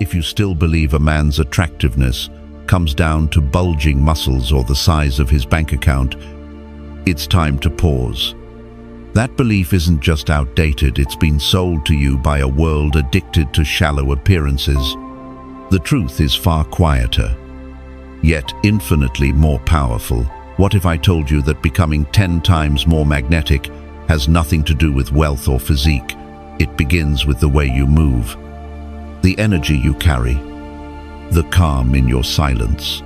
If you still believe a man's attractiveness comes down to bulging muscles or the size of his bank account, it's time to pause. That belief isn't just outdated, it's been sold to you by a world addicted to shallow appearances. The truth is far quieter, yet infinitely more powerful. What if I told you that becoming 10 times more magnetic has nothing to do with wealth or physique? It begins with the way you move, the energy you carry, the calm in your silence,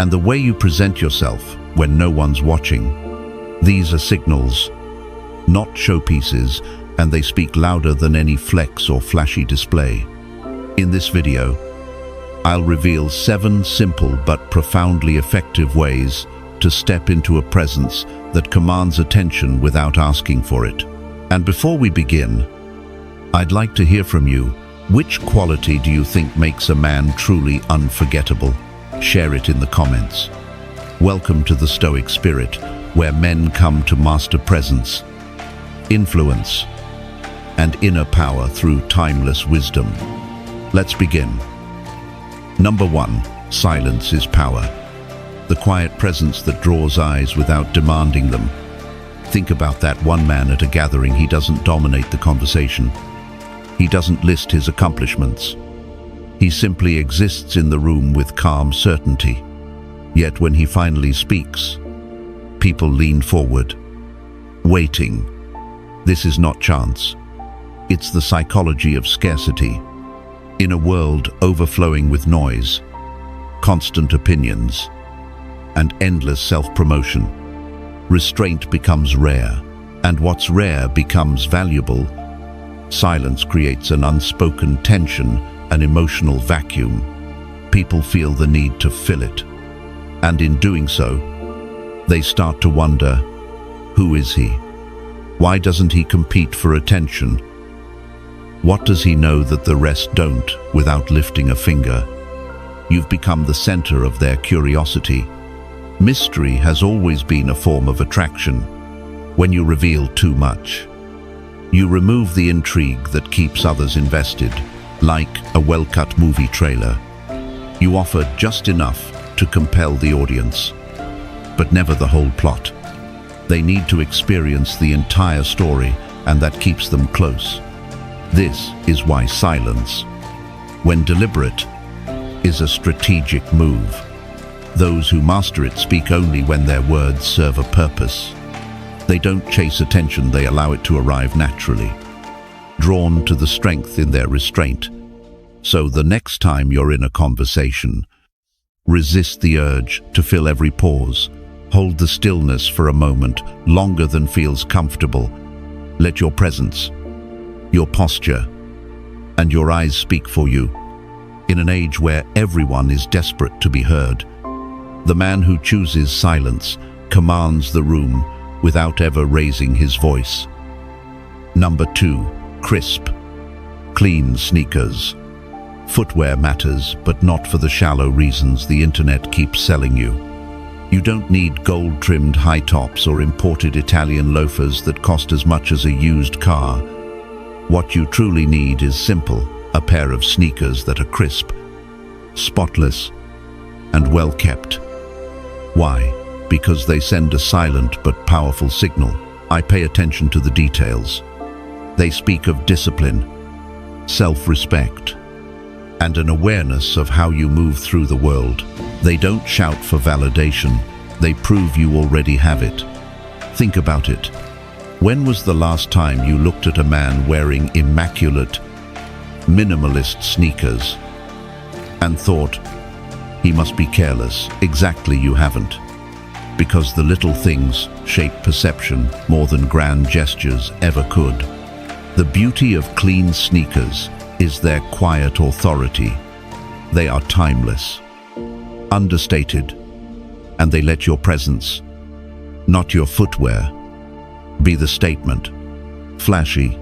and the way you present yourself when no one's watching. These are signals, not showpieces, and they speak louder than any flex or flashy display. In this video, I'll reveal 7 simple but profoundly effective ways to step into a presence that commands attention without asking for it. And before we begin, I'd like to hear from you. Which quality do you think makes a man truly unforgettable? Share it in the comments. Welcome to the Stoic Spirit, where men come to master presence, influence, and inner power through timeless wisdom. Let's begin. Number 1. Silence is power. The quiet presence that draws eyes without demanding them. Think about that one man at a gathering. He doesn't dominate the conversation. He doesn't list his accomplishments. He simply exists in the room with calm certainty. Yet when he finally speaks, people lean forward, waiting. This is not chance. It's the psychology of scarcity. In a world overflowing with noise, constant opinions, and endless self-promotion, restraint becomes rare, and what's rare becomes valuable. Silence creates an unspoken tension, an emotional vacuum. People feel the need to fill it, and in doing so, they start to wonder, who is he? Why doesn't he compete for attention? What does he know that the rest don't, without lifting a finger? You've become the center of their curiosity. Mystery has always been a form of attraction. When you reveal too much, you remove the intrigue that keeps others invested. Like a well-cut movie trailer, you offer just enough to compel the audience, but never the whole plot. They need to experience the entire story, and that keeps them close. This is why silence, when deliberate, is a strategic move. Those who master it speak only when their words serve a purpose. They don't chase attention, they allow it to arrive naturally, drawn to the strength in their restraint. So the next time you're in a conversation, resist the urge to fill every pause. Hold the stillness for a moment, longer than feels comfortable. Let your presence, your posture, and your eyes speak for you. In an age where everyone is desperate to be heard, the man who chooses silence commands the room without ever raising his voice. Number 2. Crisp, clean sneakers. Footwear matters, but not for the shallow reasons the internet keeps selling you. You don't need gold-trimmed high tops or imported Italian loafers that cost as much as a used car. What you truly need is simple, a pair of sneakers that are crisp, spotless, and well-kept. Why? Because they send a silent but powerful signal. I pay attention to the details. They speak of discipline, self-respect, and an awareness of how you move through the world. They don't shout for validation, they prove you already have it. Think about it. When was the last time you looked at a man wearing immaculate, minimalist sneakers and thought, he must be careless? Exactly, you haven't. Because the little things shape perception more than grand gestures ever could. The beauty of clean sneakers is their quiet authority. They are timeless, understated, and they let your presence, not your footwear, be the statement. Flashy,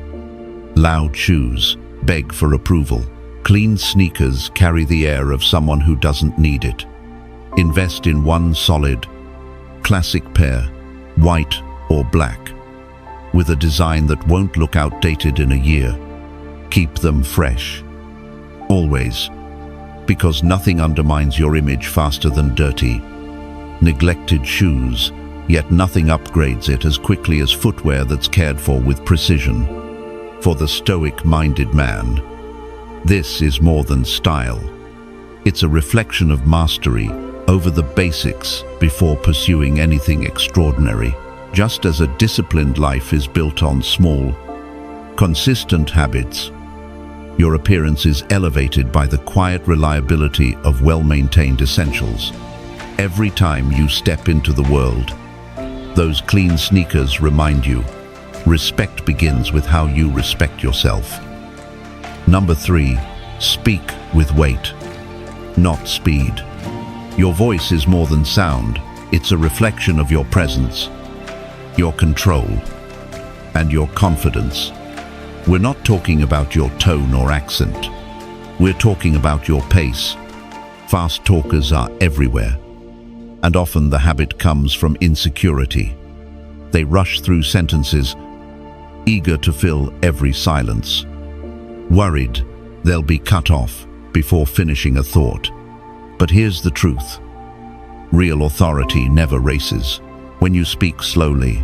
loud shoes beg for approval. Clean sneakers carry the air of someone who doesn't need it. Invest in one solid, classic pair, white or black, with a design that won't look outdated in a year. Keep them fresh. Always. Because nothing undermines your image faster than dirty, neglected shoes, yet nothing upgrades it as quickly as footwear that's cared for with precision. For the stoic-minded man, this is more than style. It's a reflection of mastery over the basics before pursuing anything extraordinary. Just as a disciplined life is built on small, consistent habits, your appearance is elevated by the quiet reliability of well-maintained essentials. Every time you step into the world, those clean sneakers remind you, respect begins with how you respect yourself. Number 3, speak with weight, not speed. Your voice is more than sound. It's a reflection of your presence, your control, and your confidence. We're not talking about your tone or accent. We're talking about your pace. Fast talkers are everywhere, and often the habit comes from insecurity. They rush through sentences, eager to fill every silence, worried they'll be cut off before finishing a thought. But here's the truth. Real authority never races. When you speak slowly,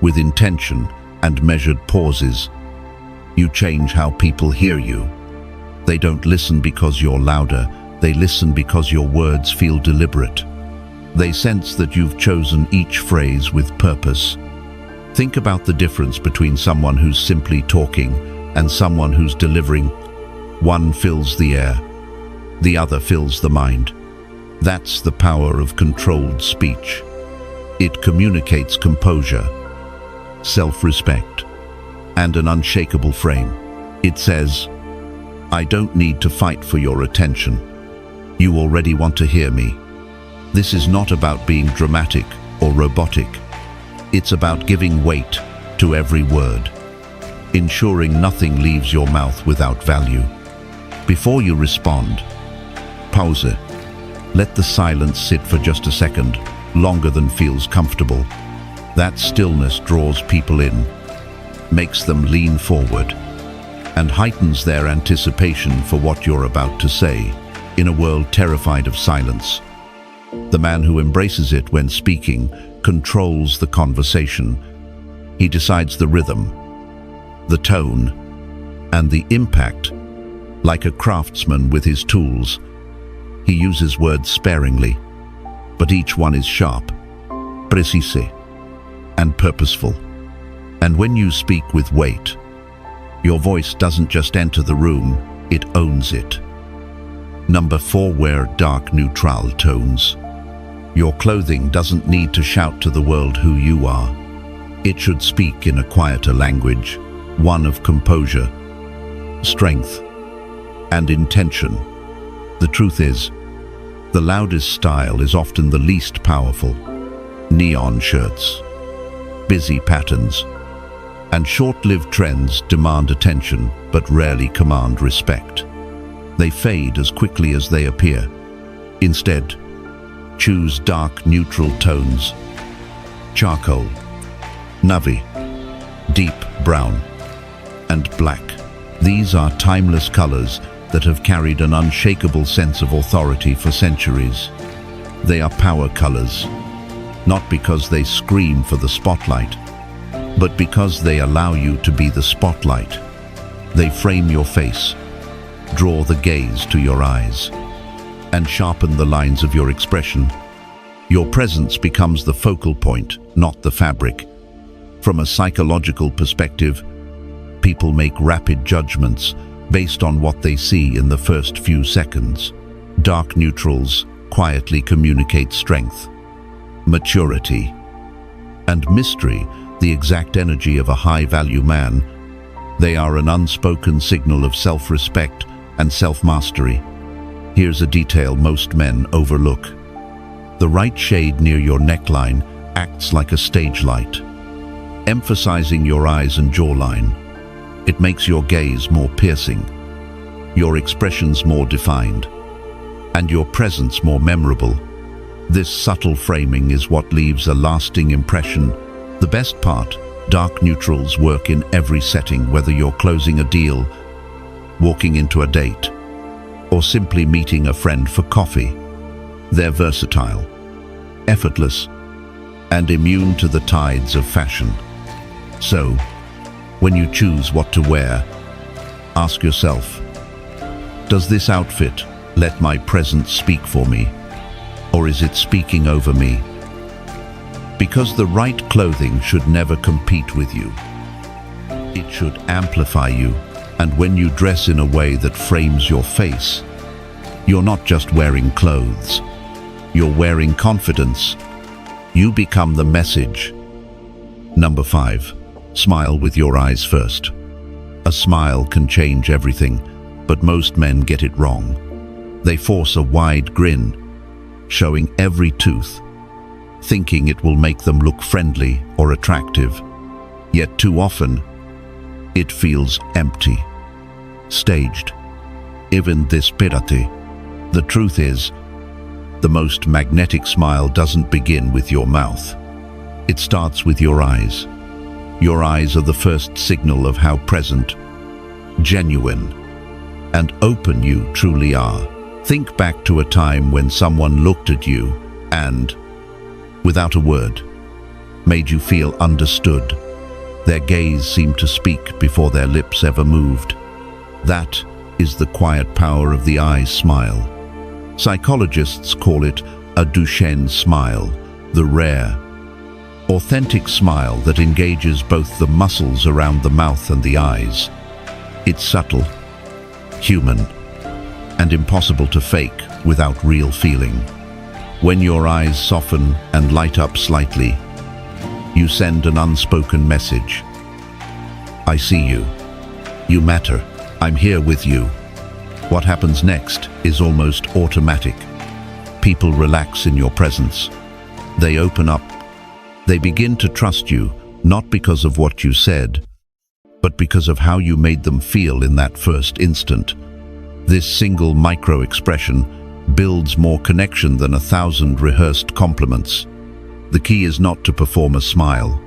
with intention and measured pauses, you change how people hear you. They don't listen because you're louder, they listen because your words feel deliberate. They sense that you've chosen each phrase with purpose. Think about the difference between someone who's simply talking and someone who's delivering. One fills the air, the other fills the mind. That's the power of controlled speech. It communicates composure, self-respect, and an unshakable frame. It says, I don't need to fight for your attention. You already want to hear me. This is not about being dramatic or robotic. It's about giving weight to every word, ensuring nothing leaves your mouth without value. Before you respond, pause it. Let the silence sit for just a second, longer than feels comfortable. That stillness draws people in, makes them lean forward, and heightens their anticipation for what you're about to say. In a world terrified of silence, the man who embraces it when speaking controls the conversation. He decides the rhythm, the tone, and the impact. Like a craftsman with his tools, he uses words sparingly, but each one is sharp, precise, and purposeful. And when you speak with weight, your voice doesn't just enter the room, it owns it. Number 4, wear dark neutral tones. Your clothing doesn't need to shout to the world who you are. It should speak in a quieter language, one of composure, strength, and intention. The truth is, the loudest style is often the least powerful. Neon shirts, busy patterns, and short-lived trends demand attention but rarely command respect. They fade as quickly as they appear. Instead, choose dark neutral tones: charcoal, navy, deep brown, and black. These are timeless colors that have carried an unshakable sense of authority for centuries. They are power colors, not because they scream for the spotlight, but because they allow you to be the spotlight. They frame your face, draw the gaze to your eyes, and sharpen the lines of your expression. Your presence becomes the focal point, not the fabric. From a psychological perspective, people make rapid judgments based on what they see in the first few seconds. Dark neutrals quietly communicate strength, maturity, and mystery, the exact energy of a high-value man. They are an unspoken signal of self-respect and self-mastery. Here's a detail most men overlook. The right shade near your neckline acts like a stage light, emphasizing your eyes and jawline. It makes your gaze more piercing, your expressions more defined, and your presence more memorable. This subtle framing is what leaves a lasting impression. The best part, dark neutrals work in every setting, whether you're closing a deal, walking into a date, or simply meeting a friend for coffee. They're versatile, effortless, and immune to the tides of fashion. So, when you choose what to wear, ask yourself, does this outfit let my presence speak for me, or is it speaking over me? Because the right clothing should never compete with you. It should amplify you, and when you dress in a way that frames your face, you're not just wearing clothes, you're wearing confidence. You become the message. Number 5. Smile with your eyes first. A smile can change everything, but most men get it wrong. They force a wide grin, showing every tooth, thinking it will make them look friendly or attractive. Yet too often, it feels empty, staged, even desperate. The truth is, the most magnetic smile doesn't begin with your mouth. It starts with your eyes. Your eyes are the first signal of how present, genuine, and open you truly are. Think back to a time when someone looked at you and, without a word, made you feel understood. Their gaze seemed to speak before their lips ever moved. That is the quiet power of the eye smile. Psychologists call it a Duchenne smile, the rare, authentic smile that engages both the muscles around the mouth and the eyes. It's subtle, human, and impossible to fake without real feeling. When your eyes soften and light up slightly, you send an unspoken message. I see you. You matter. I'm here with you. What happens next is almost automatic. People relax in your presence. They open up. They begin to trust you, not because of what you said, but because of how you made them feel in that first instant. This single micro-expression builds more connection than 1,000 rehearsed compliments. The key is not to perform a smile,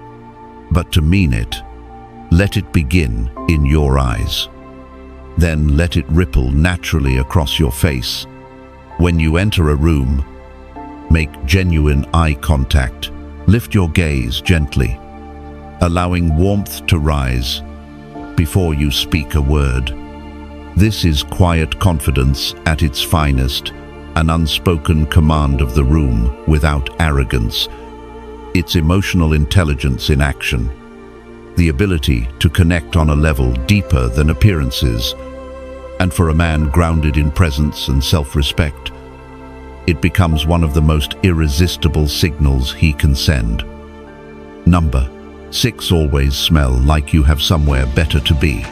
but to mean it. Let it begin in your eyes. Then let it ripple naturally across your face. When you enter a room, make genuine eye contact. Lift your gaze gently, allowing warmth to rise before you speak a word. This is quiet confidence at its finest, an unspoken command of the room without arrogance. It's emotional intelligence in action, the ability to connect on a level deeper than appearances. And for a man grounded in presence and self-respect, it becomes one of the most irresistible signals he can send. Number 6. Always smell like you have somewhere better to be.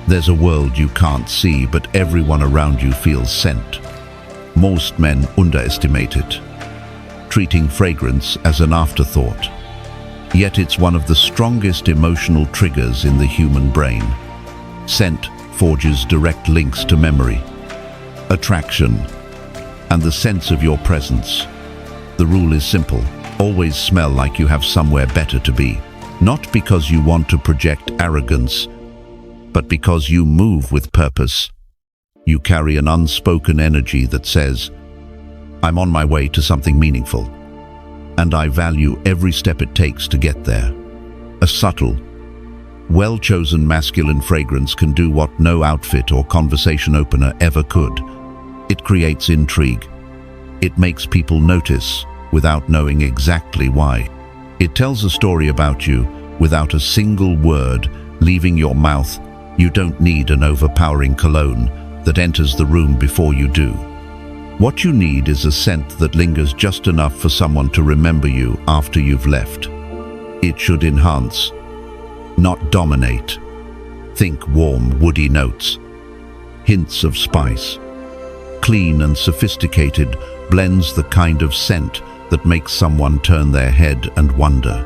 There's a world you can't see, but everyone around you feels scent. Most men underestimate it, treating fragrance as an afterthought. Yet it's one of the strongest emotional triggers in the human brain. Scent forges direct links to memory, attraction, and the sense of your presence. The rule is simple: always smell like you have somewhere better to be. Not because you want to project arrogance, but because you move with purpose. You carry an unspoken energy that says, I'm on my way to something meaningful, and I value every step it takes to get there. A subtle, well-chosen masculine fragrance can do what no outfit or conversation opener ever could. It creates intrigue. It makes people notice without knowing exactly why. It tells a story about you without a single word leaving your mouth. You don't need an overpowering cologne that enters the room before you do. What you need is a scent that lingers just enough for someone to remember you after you've left. It should enhance, not dominate. Think warm, woody notes, hints of spice. Clean and sophisticated blends the kind of scent that makes someone turn their head and wonder,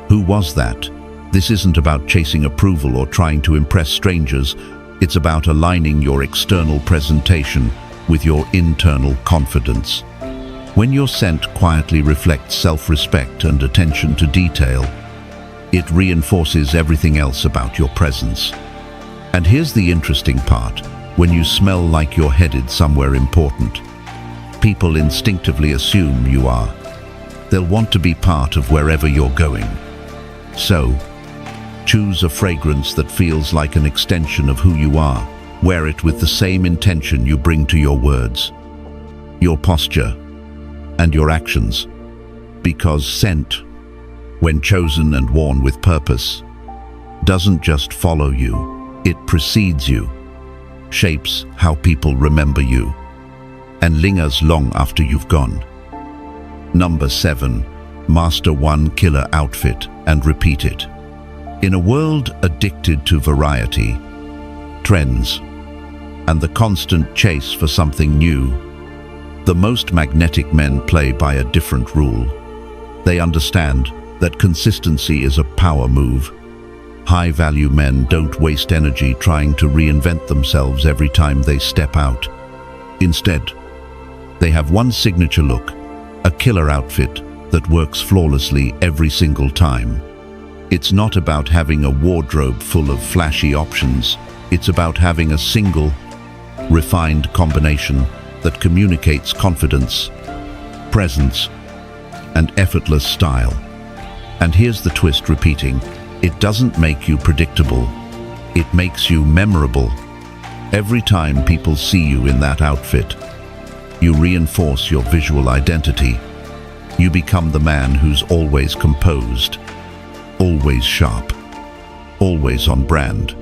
who was that? This isn't about chasing approval or trying to impress strangers. It's about aligning your external presentation with your internal confidence. When your scent quietly reflects self-respect and attention to detail, it reinforces everything else about your presence. And here's the interesting part. When you smell like you're headed somewhere important, people instinctively assume you are. They'll want to be part of wherever you're going. So, choose a fragrance that feels like an extension of who you are. Wear it with the same intention you bring to your words, your posture, and your actions. Because scent, when chosen and worn with purpose, doesn't just follow you, it precedes you, shapes how people remember you, and lingers long after you've gone. Number 7. Master one killer outfit and repeat it. In a world addicted to variety, trends, and the constant chase for something new, the most magnetic men play by a different rule. They understand that consistency is a power move. High-value men don't waste energy trying to reinvent themselves every time they step out. Instead, they have one signature look, a killer outfit that works flawlessly every single time. It's not about having a wardrobe full of flashy options. It's about having a single, refined combination that communicates confidence, presence, and effortless style. And here's the twist: repeating. It doesn't make you predictable. It makes you memorable. Every time people see you in that outfit, you reinforce your visual identity. You become the man who's always composed, always sharp, always on brand.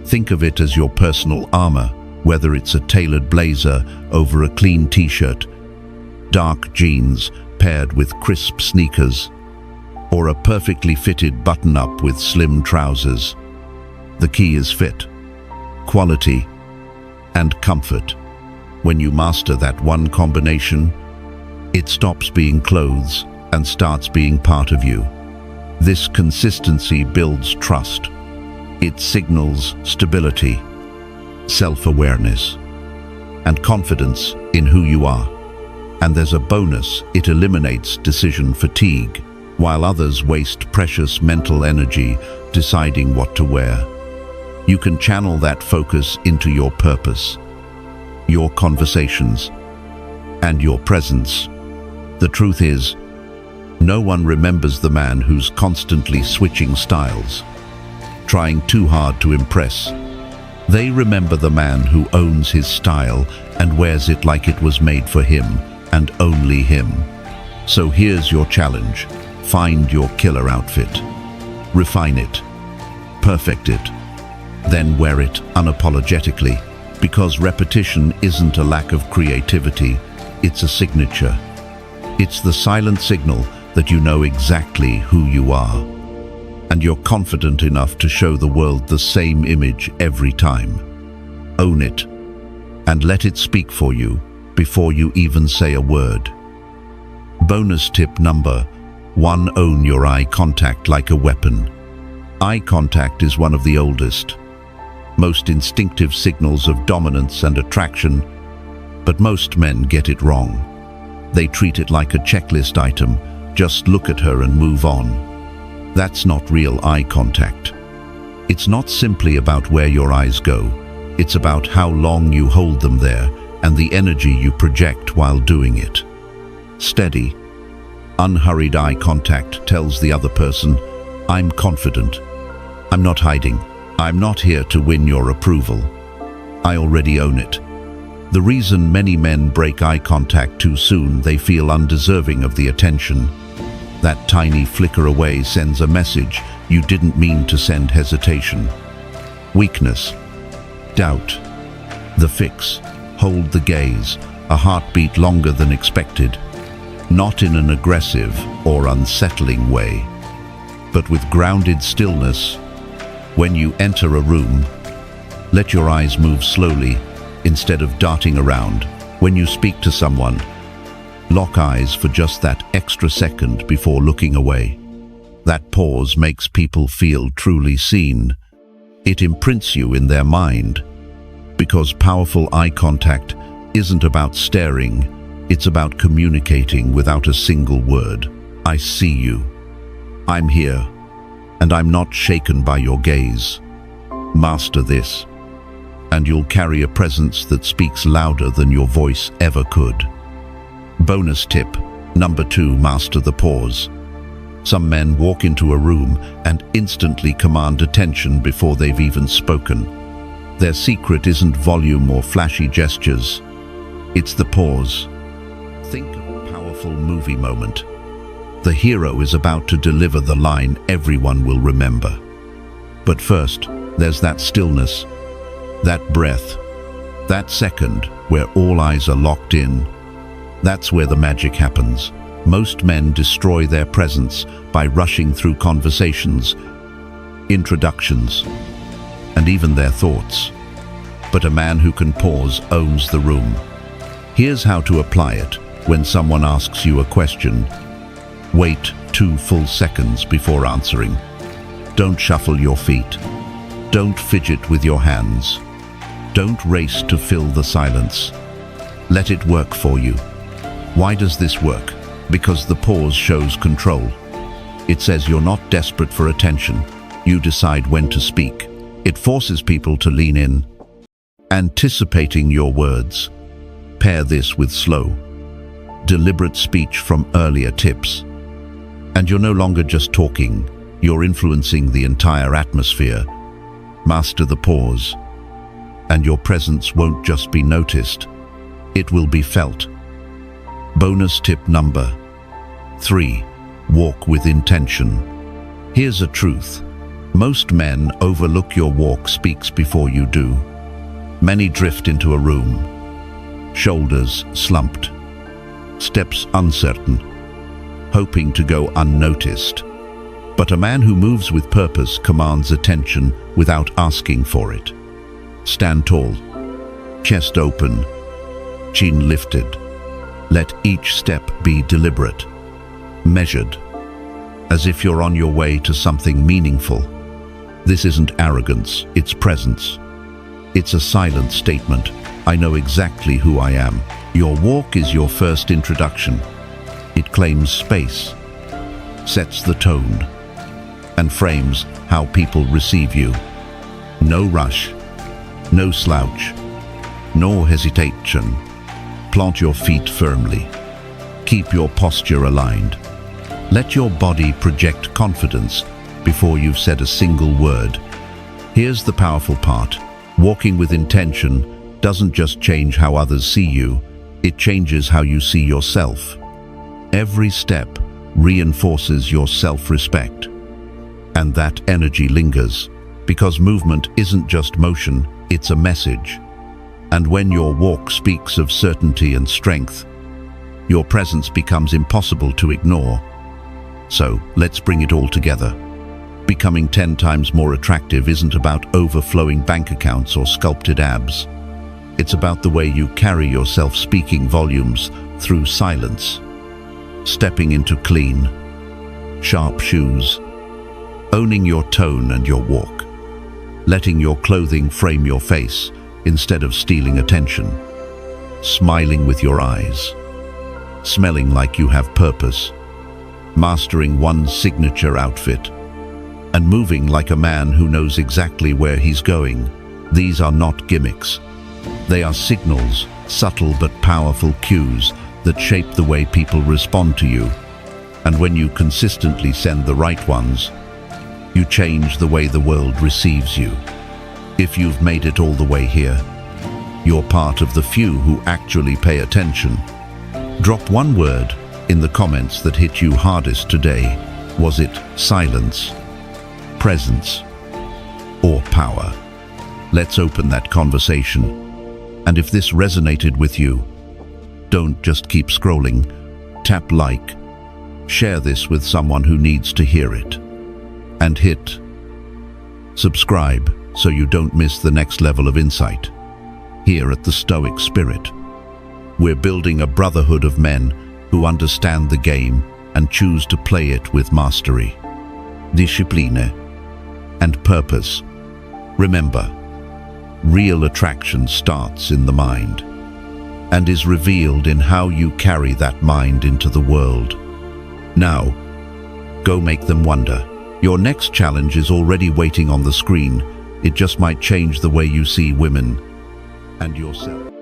Think of it as your personal armor, whether it's a tailored blazer over a clean t-shirt, dark jeans paired with crisp sneakers, or a perfectly fitted button-up with slim trousers. The key is fit, quality, and comfort. When you master that one combination, it stops being clothes and starts being part of you. This consistency builds trust. It signals stability, self-awareness, and confidence in who you are. And there's a bonus: it eliminates decision fatigue. While others waste precious mental energy deciding what to wear, you can channel that focus into your purpose, your conversations, and your presence. The truth is, no one remembers the man who's constantly switching styles, trying too hard to impress. They remember the man who owns his style and wears it like it was made for him and only him. So here's your challenge. Find your killer outfit. Refine it. Perfect it. Then wear it unapologetically, because repetition isn't a lack of creativity, it's a signature. It's the silent signal that you know exactly who you are, and you're confident enough to show the world the same image every time. Own it, and let it speak for you before you even say a word. Bonus tip number 1: own your eye contact like a weapon. Eye contact is one of the oldest, most instinctive signals of dominance and attraction, but most men get it wrong. They treat it like a checklist item: just look at her and move on. That's not real eye contact. It's not simply about where your eyes go. It's about how long you hold them there and the energy you project while doing it. Steady, unhurried eye contact tells the other person, I'm confident. I'm not hiding. I'm not here to win your approval. I already own it. The reason many men break eye contact too soon: they feel undeserving of the attention. That tiny flicker away sends a message you didn't mean to send: hesitation, weakness, doubt. The fix: hold the gaze, a heartbeat longer than expected. Not in an aggressive or unsettling way, but with grounded stillness. When you enter a room, let your eyes move slowly instead of darting around. When you speak to someone, lock eyes for just that extra second before looking away. That pause makes people feel truly seen. It imprints you in their mind, because powerful eye contact isn't about staring. It's about communicating without a single word. I see you. I'm here, and I'm not shaken by your gaze. Master this, and you'll carry a presence that speaks louder than your voice ever could. Bonus tip number 2, master the pause. Some men walk into a room and instantly command attention before they've even spoken. Their secret isn't volume or flashy gestures. It's the pause. Think of a powerful movie moment. The hero is about to deliver the line everyone will remember. But first, there's that stillness, that breath, that second where all eyes are locked in. That's where the magic happens. Most men destroy their presence by rushing through conversations, introductions, and even their thoughts. But a man who can pause owns the room. Here's how to apply it. When someone asks you a question, wait 2 full seconds before answering. Don't shuffle your feet. Don't fidget with your hands. Don't race to fill the silence. Let it work for you. Why does this work? Because the pause shows control. It says you're not desperate for attention. You decide when to speak. It forces people to lean in, anticipating your words. Pair this with slow, deliberate speech from earlier tips. And you're no longer just talking, you're influencing the entire atmosphere. Master the pause, and your presence won't just be noticed, it will be felt. Bonus tip number 3, walk with intention. Here's a truth. Most men overlook your walk speaks before you do. Many drift into a room, shoulders slumped, steps uncertain, hoping to go unnoticed. But a man who moves with purpose commands attention without asking for it. Stand tall, chest open, chin lifted. Let each step be deliberate, measured, as if you're on your way to something meaningful. This isn't arrogance, it's presence. It's a silent statement. I know exactly who I am. Your walk is your first introduction. It claims space, sets the tone, and frames how people receive you. No rush, no slouch, no hesitation. Plant your feet firmly. Keep your posture aligned. Let your body project confidence before you've said a single word. Here's the powerful part. Walking with intention doesn't just change how others see you, it changes how you see yourself. Every step reinforces your self-respect. And that energy lingers, because movement isn't just motion, it's a message. And when your walk speaks of certainty and strength, your presence becomes impossible to ignore. So, let's bring it all together. Becoming 10 times more attractive isn't about overflowing bank accounts or sculpted abs. It's about the way you carry yourself, speaking volumes through silence, stepping into clean, sharp shoes, owning your tone and your walk, letting your clothing frame your face instead of stealing attention, smiling with your eyes, smelling like you have purpose, mastering one signature outfit, and moving like a man who knows exactly where he's going. These are not gimmicks. They are signals, subtle but powerful cues that shape the way people respond to you. And when you consistently send the right ones, you change the way the world receives you. If you've made it all the way here, you're part of the few who actually pay attention. Drop one word in the comments that hit you hardest today. Was it silence, presence, or power? Let's open that conversation. And if this resonated with you, don't just keep scrolling. Tap like, share this with someone who needs to hear it, and hit subscribe so you don't miss the next level of insight. Here at the Stoic Spirit, we're building a brotherhood of men who understand the game and choose to play it with mastery, discipline, and purpose. Remember, real attraction starts in the mind and is revealed in how you carry that mind into the world. Now, go make them wonder. Your next challenge is already waiting on the screen. It just might change the way you see women and yourself.